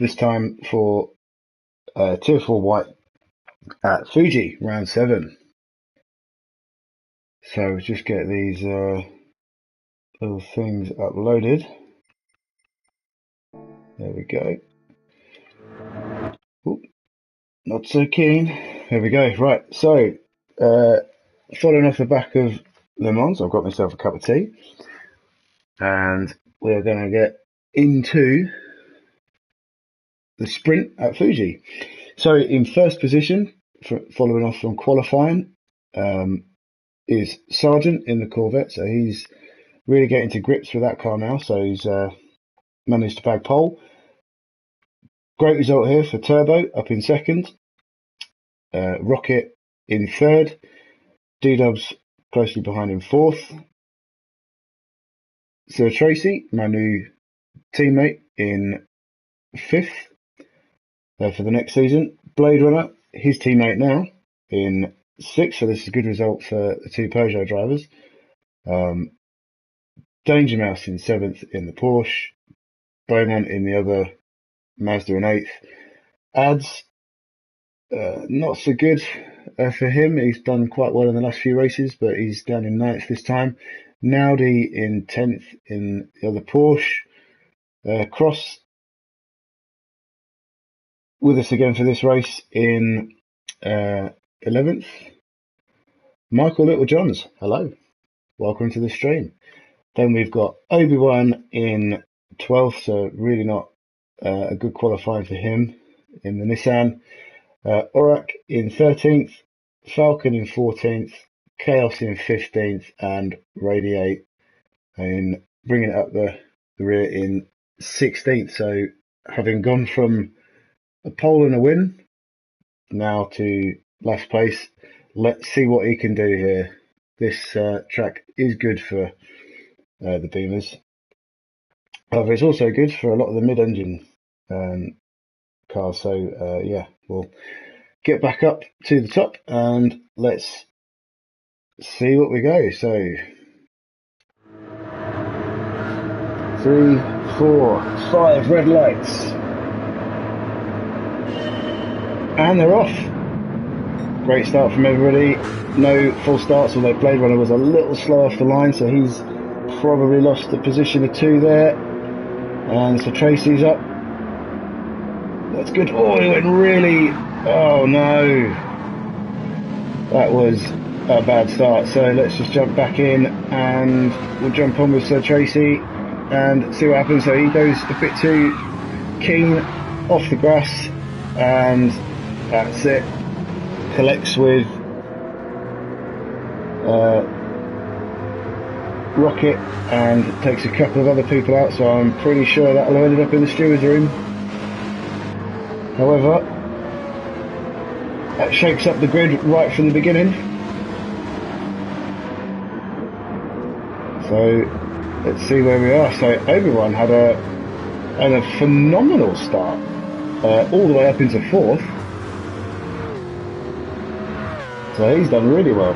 this time for Tier 4 White at Fuji, round 7. So just get these little things uploaded. There we go. Ooh, not so keen. There we go. Right, so following off the back of Le Mans, I've got myself a cup of tea, and we're going to get into the sprint at Fuji. So in first position, following off from qualifying, is Sargent in the Corvette. So he's really getting to grips with that car now. So he's managed to bag pole. Great result here for Turbo, up in second. Rocket in third. D-Dubs closely behind in fourth. Sir Tracy, my new teammate, in fifth for the next season. Blade Runner, his teammate now, in sixth. So this is a good result for the two Peugeot drivers. Danger Mouse in seventh in the Porsche. Beaumont in the other Mazda in eighth. Ads, not so good for him. He's done quite well in the last few races, but he's down in ninth this time. Naudi in 10th in the other Porsche. Cross with us again for this race in 11th. Michael Littlejohns, hello. Welcome to the stream. Then we've got Obi-Wan in 12th, so really not a good qualifying for him in the Nissan. Orak in 13th, Falcon in 14th, Chaos in 15th, and Radiate in bringing it up the rear in 16th. So having gone from a pole and a win now to last place, let's see what he can do here. This track is good for the Beamers. However, it's also good for a lot of the mid-engine cars. So yeah, we'll get back up to the top and let's see what we go. So 3, 4, 5 red lights, and they're off. Great start from everybody. No full starts, although Blade Runner was a little slow off the line, so he's probably lost the position of 2 there. And so Tracy's up. That's good. Oh, he went really... Oh no. That was a bad start. So let's just jump back in and we'll jump on with Sir Tracy and see what happens. So he goes a bit too keen off the grass, and that's it. Collects with Rocket and takes a couple of other people out, so I'm pretty sure that'll have ended up in the steward's room. However, that shakes up the grid right from the beginning. So let's see where we are. So Obi-Wan had a phenomenal start, all the way up into 4th. So he's done really well.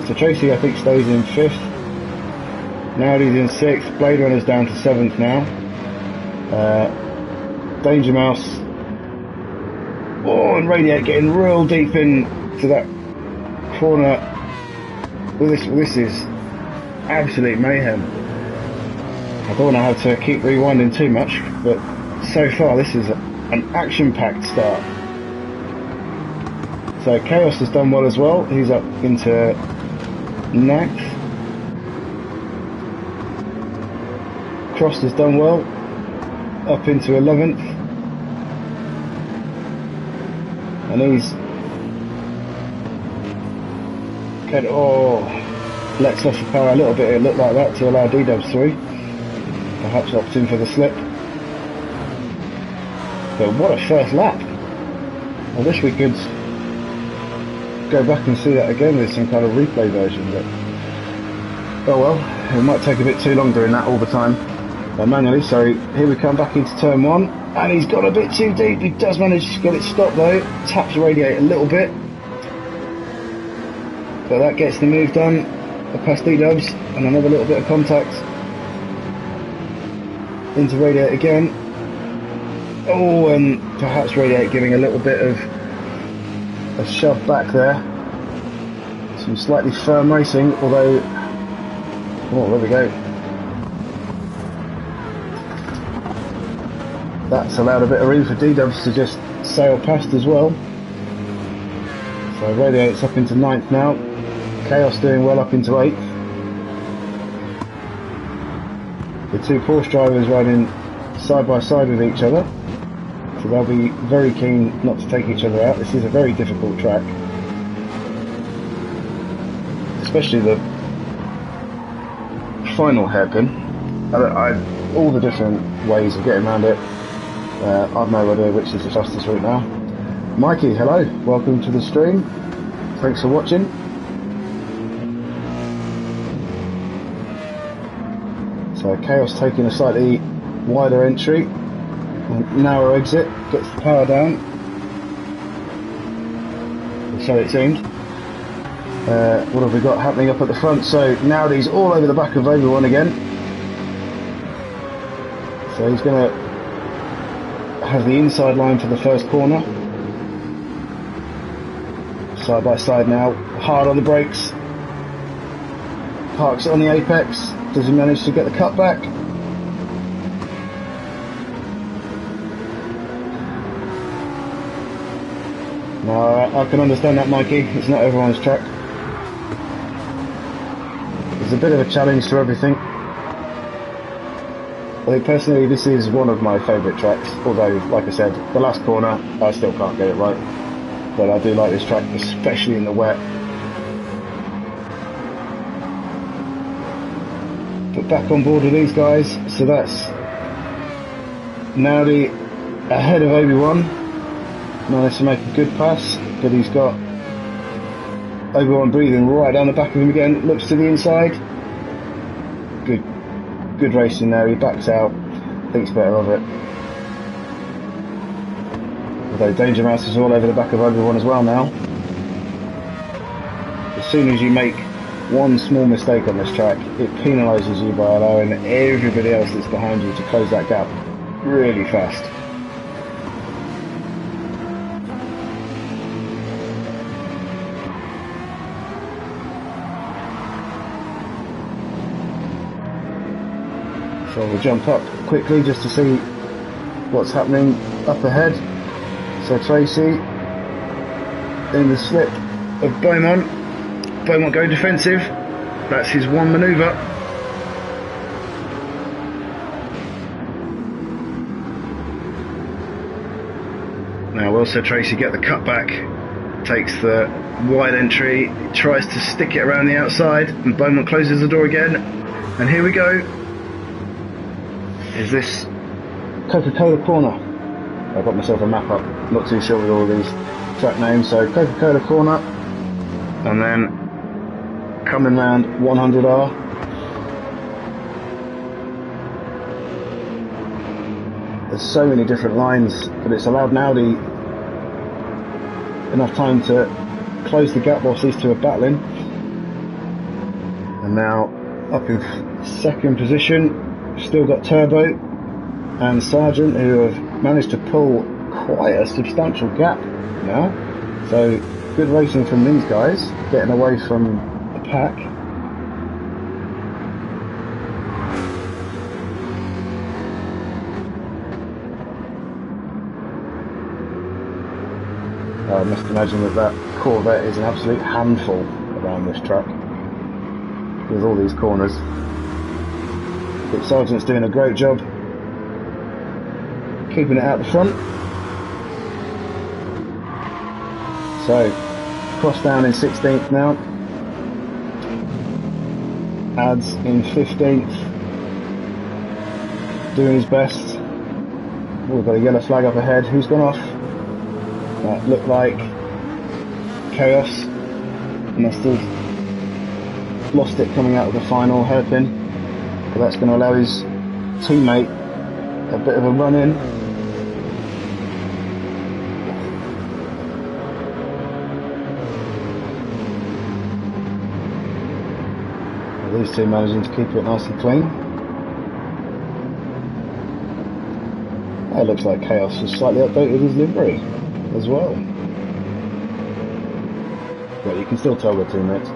So Tracy, I think, stays in 5th. Naudi's in 6th. Blade Runner's down to 7th now. Danger Mouse. Oh, and Radiate getting real deep into that corner. Well, this is absolute mayhem. I don't want to have to keep rewinding too much, but so far this is an action-packed start. So Chaos has done well as well. He's up into 9th. Cross has done well, up into 11th. And he's lets off the power a little bit, it looked like that, to allow D-Dubs through. Perhaps opting for the slip. But what a first lap. I wish we could go back and see that again with some kind of replay version, but oh well, it might take a bit too long doing that all the time manually. So here we come back into turn 1, and he's got a bit too deep. He does manage to get it stopped though, taps Radiate a little bit, but that gets the move done past D-Dubs, and another little bit of contact into Radiate again. Oh, and perhaps Radiate giving a little bit of a shove back there. Some slightly firm racing, although... Oh, there we go. That's allowed a bit of room for D-Dubs to just sail past as well. So Radiate's up into 9th now. Chaos doing well up into 8th. The two Porsche drivers riding side by side with each other. So they'll be very keen not to take each other out. This is a very difficult track. Especially the final hairpin. All the different ways of getting around it. I've no idea which is the fastest route now. Mikey, hello. Welcome to the stream. Thanks for watching. So Chaos taking a slightly wider entry. Narrow exit. Gets the power down. So it seemed. What have we got happening up at the front? So Nowdy's all over the back of Obi-Wan again. So he's going to have the inside line for the first corner. Side by side now, hard on the brakes. Parks it on the apex. Does he manage to get the cut back? No, I can understand that, Mikey. It's not everyone's track. It's a bit of a challenge to everything. I think personally this is one of my favourite tracks, although, like I said, the last corner, I still can't get it right. But I do like this track, especially in the wet. But back on board with these guys, so that's Nowdy ahead of Obi-Wan. Managed to make a good pass, but he's got Obi-Wan breathing right down the back of him again. Looks to the inside. Good racing there. He backs out, thinks better of it. Although Danger Mouse is all over the back of Obi-Wan as well now. As soon as you make one small mistake on this track, it penalises you by allowing everybody else that's behind you to close that gap really fast. So we'll jump up quickly just to see what's happening up ahead. So Tracy in the slip of Beaumont. Beaumont going defensive. That's his one manoeuvre. Now will Sir Tracy get the cut back? Takes the wide entry, tries to stick it around the outside, and Beaumont closes the door again. And here we go. Is this Coca-Cola Corner? I've got myself a map up, not too sure with all these track names. So Coca-Cola Corner, and then coming round 100R. There's so many different lines, but it's allowed Nowdy enough time to close the gap whilst these two are battling. And now up in second position, still got Turbo and Sargent, who have managed to pull quite a substantial gap now. So good racing from these guys, getting away from the pack. I must imagine that Corvette is an absolute handful around this track with all these corners. But Sargent's doing a great job keeping it out the front. So Cross down in 16th now. Ads in 15th. Doing his best. We've got a yellow flag up ahead. Who's gone off? That looked like Chaos. Must have lost it coming out of the final hairpin. But that's going to allow his teammate a bit of a run in. These two managing to keep it nice and clean. It looks like Chaos has slightly updated his livery as well. But you can still tell they're teammates.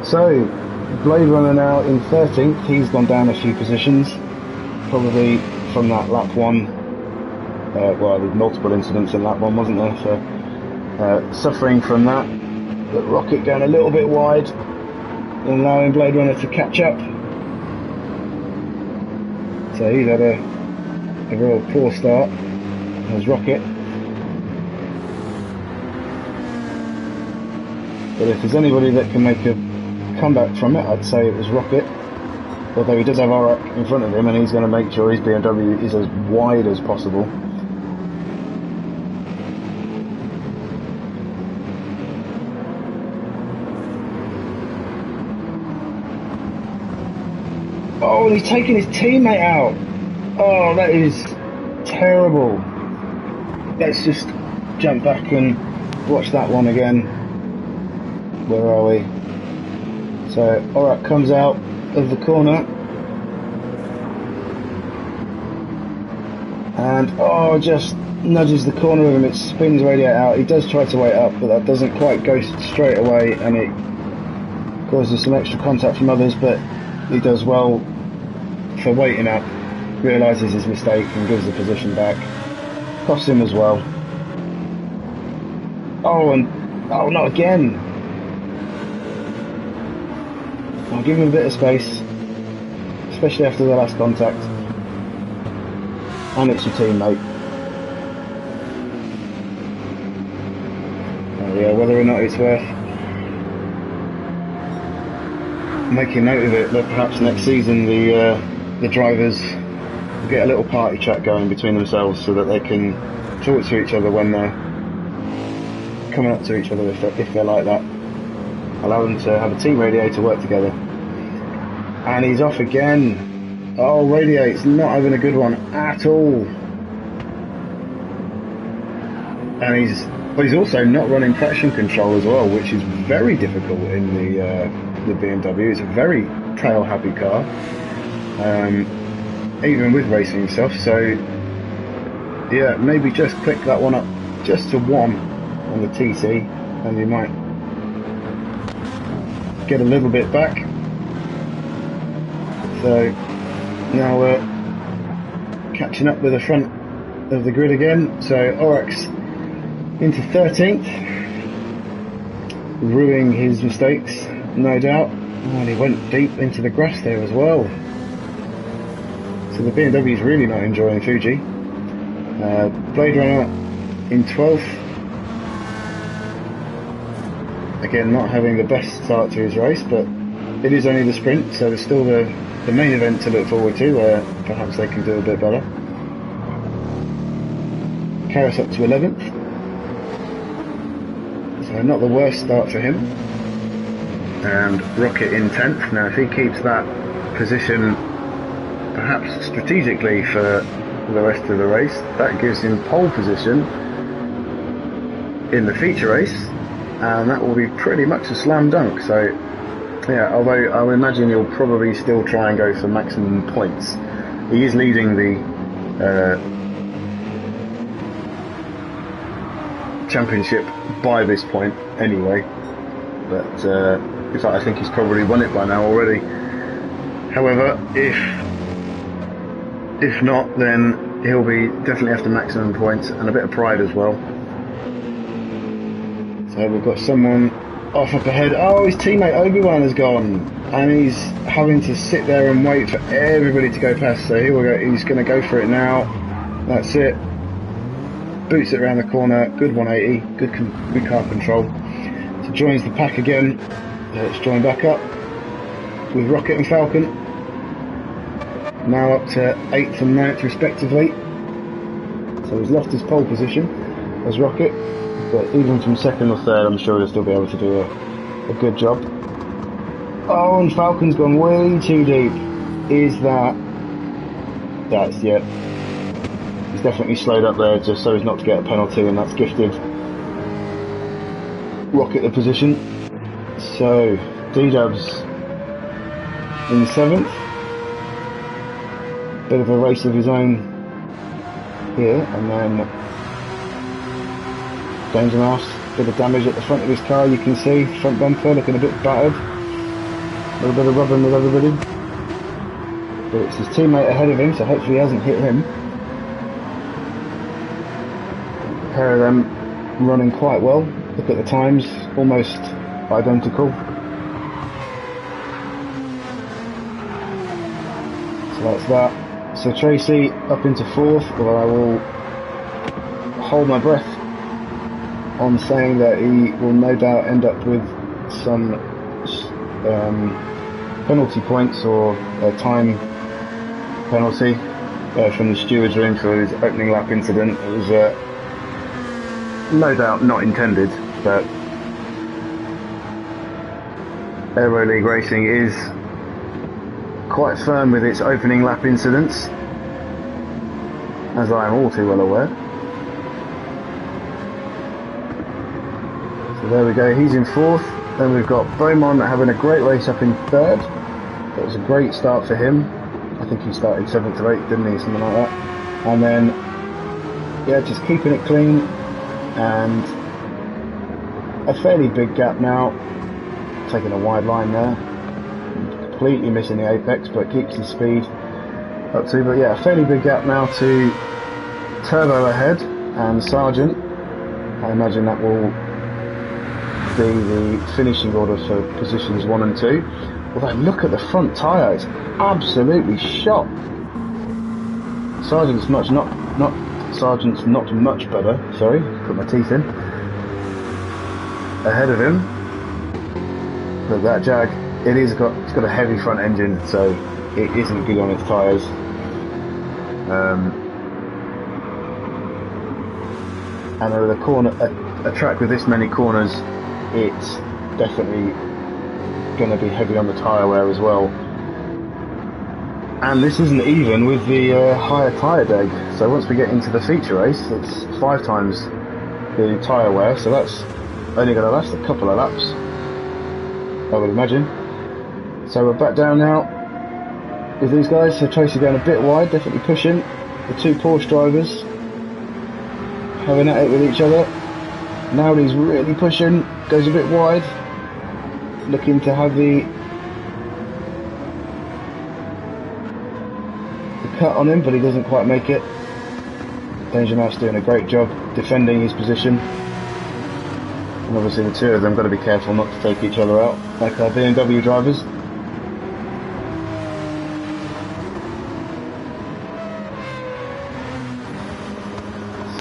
So, Blade Runner now in 13th. He's gone down a few positions. Probably from that lap 1. Well, there's multiple incidents in lap 1, wasn't there? So, suffering from that. But Rocket going a little bit wide, allowing Blade Runner to catch up. So he's had a real poor start as Rocket. But if there's anybody that can make a comeback from it, I'd say it was Rocket. Although he does have Aero in front of him, and he's going to make sure his BMW is as wide as possible. Oh, and he's taking his teammate out. Oh, that is terrible. Let's just jump back and watch that one again. Where are we? So, Aurak comes out of the corner. And, just nudges the corner of him. It spins radiator out. He does try to wait up, but that doesn't quite go straight away, and it causes some extra contact from others, but he does well for waiting up, realises his mistake and gives the position back. Costs him as well. Oh, not again. I'll give him a bit of space, especially after the last contact. And it's your teammate. Oh yeah, whether or not it's worth making note of it, that perhaps next season the drivers get a little party chat going between themselves so that they can talk to each other when they're coming up to each other if they're like that. Allow them to have a team radio to work together. And he's off again. Oh, Radiate's not having a good one at all. And he's also not running traction control as well, which is very difficult in the BMW. It's a very trail happy car, even with racing stuff. So yeah, maybe just click that one up just to 1 on the TC, and you might get a little bit back. So now we're catching up with the front of the grid again. So Aurak's into 13th, ruining his mistakes, no doubt. Oh, and he went deep into the grass there as well. So the BMW is really not enjoying Fuji. Blade Runner in 12th. Again, not having the best start to his race, but it is only the sprint, so there's still the main event to look forward to, where perhaps they can do a bit better. Karas up to 11th. So not the worst start for him. And Rocket in 10th. Now if he keeps that position, perhaps strategically for the rest of the race, that gives him pole position in the feature race, and that will be pretty much a slam dunk. So yeah, although I would imagine he'll probably still try and go for maximum points. He is leading the championship by this point anyway, but in fact I think he's probably won it by now already. However, if not, then he'll be definitely after maximum points and a bit of pride as well. So we've got someone off up ahead. Oh, his teammate Obi-Wan has gone, and he's having to sit there and wait for everybody to go past. So here we go, he's going to go for it now. That's it. Boots it around the corner, good 180, good car control. So joins the pack again. Let's join back up with Rocket and Falcon. Now up to 8th and 9th respectively. So he's lost his pole position as Rocket, but even from 2nd or 3rd I'm sure he'll still be able to do a good job. Oh, and Falcon's gone way too deep. That's yeah. He's definitely slowed up there just so as not to get a penalty, and that's gifted Rocket the position. So D-Dubs in 7th. Bit of a race of his own here, and then Danger Mouse, bit of damage at the front of his car, you can see, front bumper looking a bit battered, a little bit of rubbing with everybody, but it's his teammate ahead of him, so hopefully he hasn't hit him. A pair of them running quite well, look at the times, almost identical. So that's that. So Tracy up into fourth, although I will hold my breath on saying that he will no doubt end up with some penalty points or a time penalty from the steward's room for his opening lap incident. It was no doubt not intended, but Aero League Racing is quite firm with its opening lap incidents, as I am all too well aware. So there we go, he's in fourth. Then we've got Beaumont having a great race up in third. That was a great start for him. I think he started 7th or 8th, didn't he? Something like that. And then, yeah, just keeping it clean. And a fairly big gap now. Taking a wide line there. Completely missing the apex, but keeps the speed up to. But yeah, a fairly big gap now to Turbo ahead and Sargent. I imagine that will be the finishing order for positions 1 and 2. Although look at the front tyre, it's absolutely shot. Sargent's not much better. Sorry, put my teeth in. Ahead of him. Look, that Jag, it's got a heavy front engine, so it isn't good on its tyres. And with a track with this many corners, it's definitely going to be heavy on the tyre wear as well. And this isn't even with the higher tyre deg. So once we get into the feature race, it's 5 times the tyre wear, so that's only going to last a couple of laps, I would imagine. So we're back down now with these guys. So Tracy going a bit wide, definitely pushing. The 2 Porsche drivers having at it with each other. Now he's really pushing, goes a bit wide, looking to have the cut on him, but he doesn't quite make it. Danger Mouse doing a great job defending his position. And obviously the 2 of them got to be careful not to take each other out, like our BMW drivers.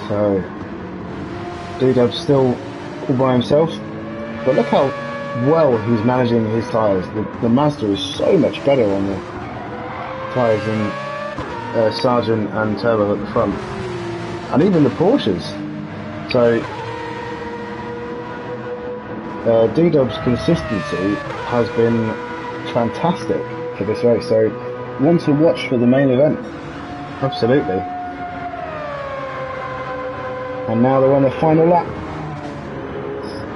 So D-Dub's still all by himself, but look how well he's managing his tyres. The Mazda is so much better on the tyres than Sargent and Turbo at the front, and even the Porsches. So D-Dub's consistency has been fantastic for this race, so one to watch for the main event, absolutely. And now they're on the final lap.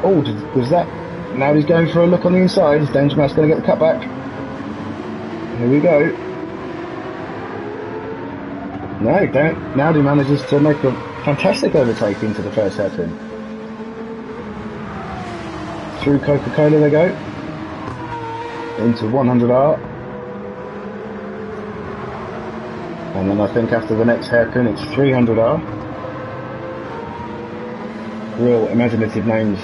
Oh, was that? Now he's going for a look on the inside. Is Danger Mouse going to get the cutback? Here we go. No, don't. Now he manages to make a fantastic overtake into the first hairpin. Through Coca-Cola they go. Into 100R. And then I think after the next hairpin it's 300R. Real imaginative names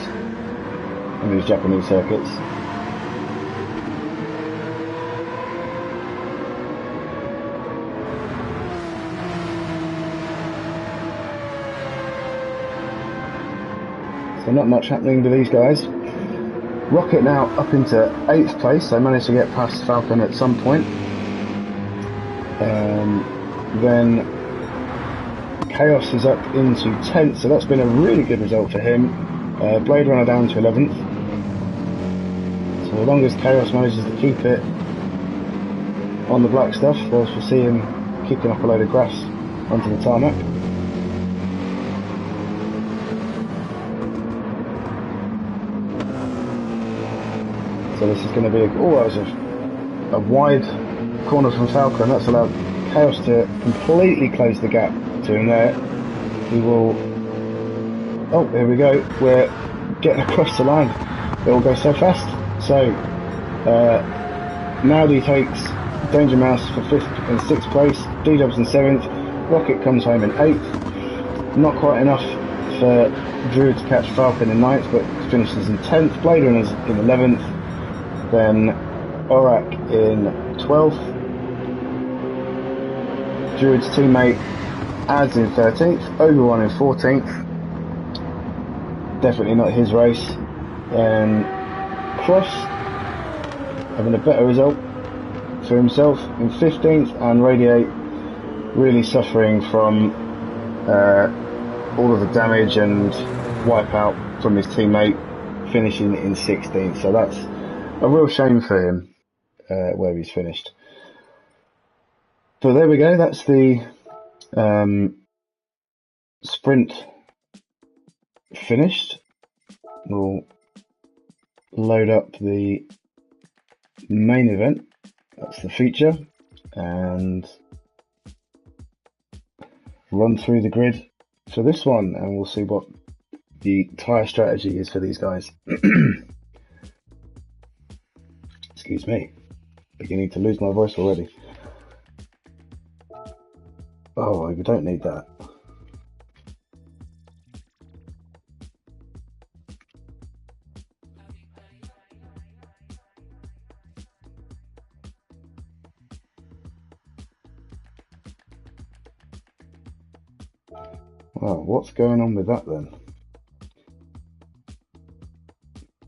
in these Japanese circuits. So not much happening to these guys. Rocket now up into 8th place. They managed to get past Falcon at some point. Then Chaos is up into 10th, so that's been a really good result for him. Blade Runner down to 11th. So as long as Chaos manages to keep it on the black stuff, we'll see him kicking up a load of grass onto the tarmac. So this is going to be that was a wide corner from Falcon. That's allowed Chaos to completely close the gap to him there. He will... Oh, here we go. We're getting across the line. It all goes so fast. So, Naudi takes Danger Mouse for 5th and 6th place. D-Dubs in 7th. Rocket comes home in 8th. Not quite enough for Druid to catch Falcon in 9th, but finishes in 10th. Blade Runners in 11th. Then Orak in 12th. Druid's teammate Ads in 13th. Obi-Wan in 14th. Definitely not his race. Then Cross having a better result for himself in 15th, and Radiate really suffering from all of the damage and wipeout from his teammate, finishing in 16th. So that's a real shame for him where he's finished. So there we go. That's the sprint finished. We'll load up the main event. That's the feature, and run through the grid for this one, and we'll see what the tyre strategy is for these guys. Excuse me, beginning to lose my voice already. Oh, we don't need that. Well, what's going on with that then?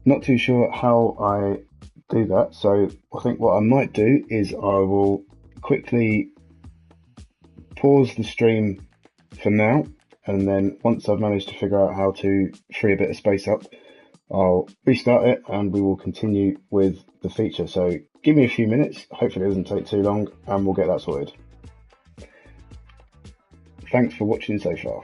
Not too sure how I do that, so I think what I might do is I will quickly pause the stream for now, and then once I've managed to figure out how to free a bit of space up, I'll restart it and we will continue with the feature. So give me a few minutes, hopefully it doesn't take too long, and we'll get that sorted. Thanks for watching so far.